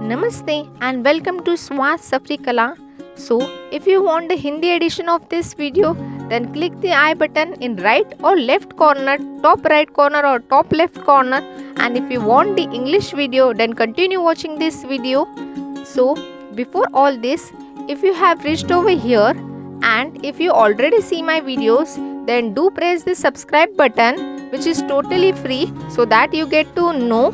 Namaste and welcome to Swaz Safri Kala. So, if you want the Hindi edition of this video, then click the I button in right or left corner, top right corner or top left corner. And if you want the English video, then continue watching this video. So, before all this, if you have reached over here and if you already see my videos, then do press the subscribe button, which is totally free, so that you get to know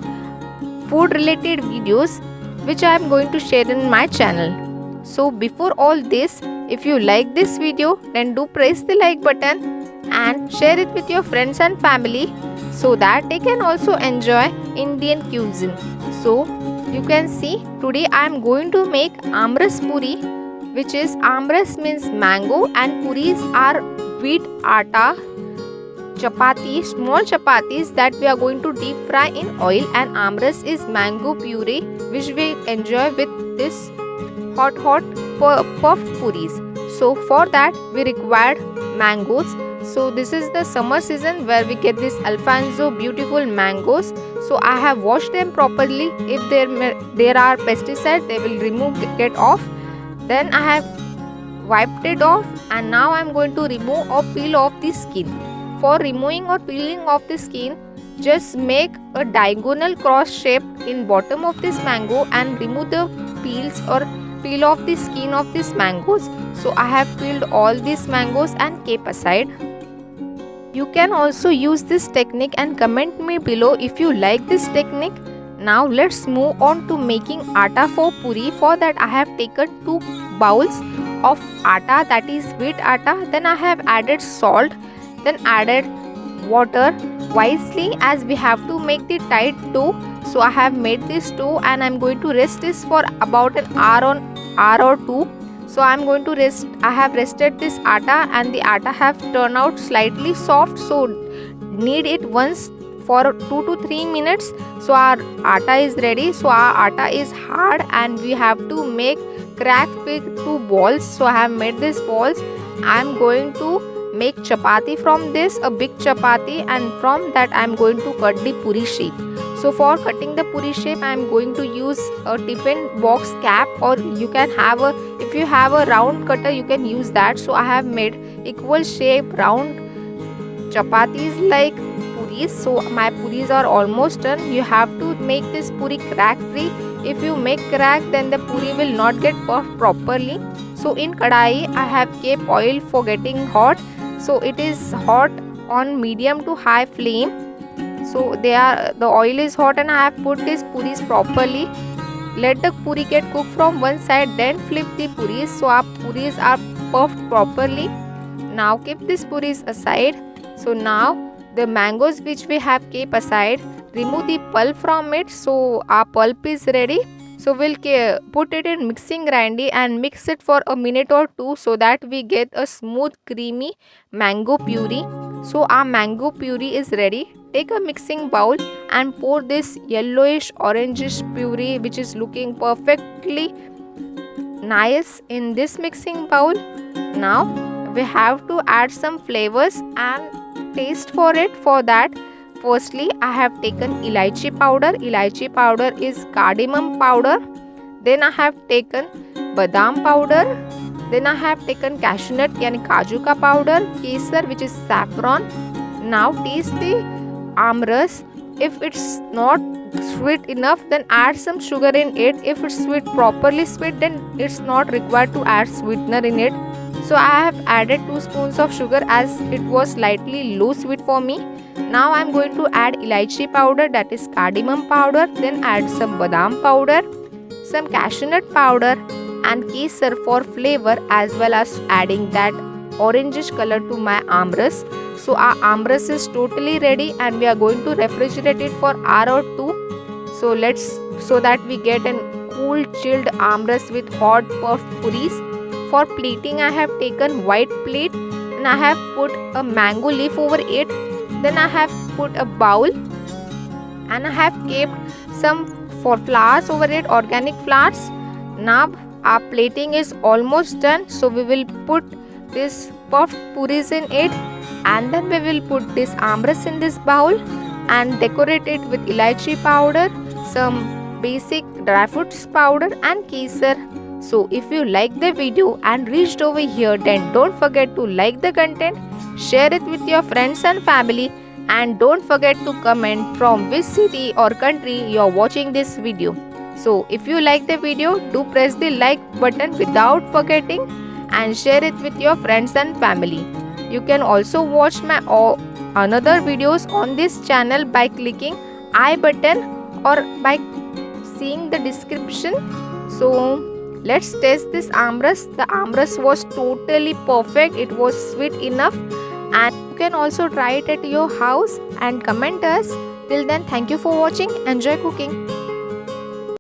food related videos which I am going to share in my channel. So before all this, if you like this video, then do press the like button and share it with your friends and family so that they can also enjoy Indian cuisine. So you can see today I am going to make amras puri, which is amras means mango and puris are wheat atta chapati, small chapatis that we are going to deep fry in oil, and amras is mango puree which we enjoy with this hot puffed puris. So for that we required mangoes. So this is the summer season where we get this Alfonso beautiful mangoes. So I have washed them properly. If there are pesticides, they will get off. Then I have wiped it off, and now I am going to remove or peel off the skin. For removing or peeling off the skin, just make a diagonal cross shape in bottom of this mango and remove the peels or peel off the skin of these mangoes. So I have peeled all these mangoes and kept aside. You can also use this technique and comment me below if you like this technique. Now let's move on to making atta for puri. For that I have taken 2 bowls of atta, that is wheat atta. Then I have added salt, then added water wisely as we have to make the tight dough. So I have made this dough and I am going to rest this for about an hour or two. So I am going to rest. I have rested this atta and the atta have turned out slightly soft. So knead it once for 2 to 3 minutes. So our atta is ready. So our atta is hard and we have to make crack with 2 balls. So I have made these balls. I am going to make chapati from this, a big chapati, and from that I am going to cut the puri shape. So for cutting the puri shape I am going to use a tiffin box cap, or you can have if you have a round cutter you can use that. So I have made equal shape round chapatis like puris. So my puris are almost done. You have to make this puri crack free. If you make crack, then the puri will not get puffed properly. So in kadai I have kept oil for getting hot. So it is hot on medium to high flame. So the oil is hot and I have put these puris properly. Let the puri get cooked from one side, then flip the puris. So our puris are puffed properly. Now keep these puris aside. So now the mangoes which we have kept aside, remove the pulp from it. So our pulp is ready. So we'll put it in mixing grinder and mix it for a minute or 2 so that we get a smooth creamy mango puree. So our mango puree is ready. Take a mixing bowl and pour this yellowish orangish puree which is looking perfectly nice in this mixing bowl. Now we have to add some flavors and taste for it. For that, firstly I have taken elaichi powder. Elaichi powder is cardamom powder. Then I have taken badam powder. Then I have taken cashew nut yani kaju ka powder, kesar which is saffron. Now taste the amras. If it's not sweet enough, then add some sugar in it. If it's properly sweet, then it's not required to add sweetener in it. So I have added 2 spoons of sugar as it was slightly low sweet for me. Now I am going to add elaichi powder, that is cardamom powder. Then add some badam powder, some cashew nut powder and kesar for flavor, as well as adding that orangish color to my amras. So our amras is totally ready and we are going to refrigerate it for hour or 2. So that we get an cool chilled amras with hot puffed puris. For plating I have taken white plate and I have put a mango leaf over it. Then I have put a bowl and I have kept some flowers over it, organic flowers. Now our plating is almost done. So we will put this puffed puris in it and then we will put this amras in this bowl and decorate it with elaichi powder, some basic dry fruits powder and kesar. So if you like the video and reached over here, then don't forget to like the content, share it with your friends and family, and don't forget to comment from which city or country you are watching this video. So if you like the video, do press the like button without forgetting and share it with your friends and family. You can also watch my another videos on this channel by clicking I button or by seeing the description. So let's test this amras. The amras was totally perfect. It was sweet enough, and you can also try it at your house and comment us. Till then, thank you for watching. Enjoy cooking.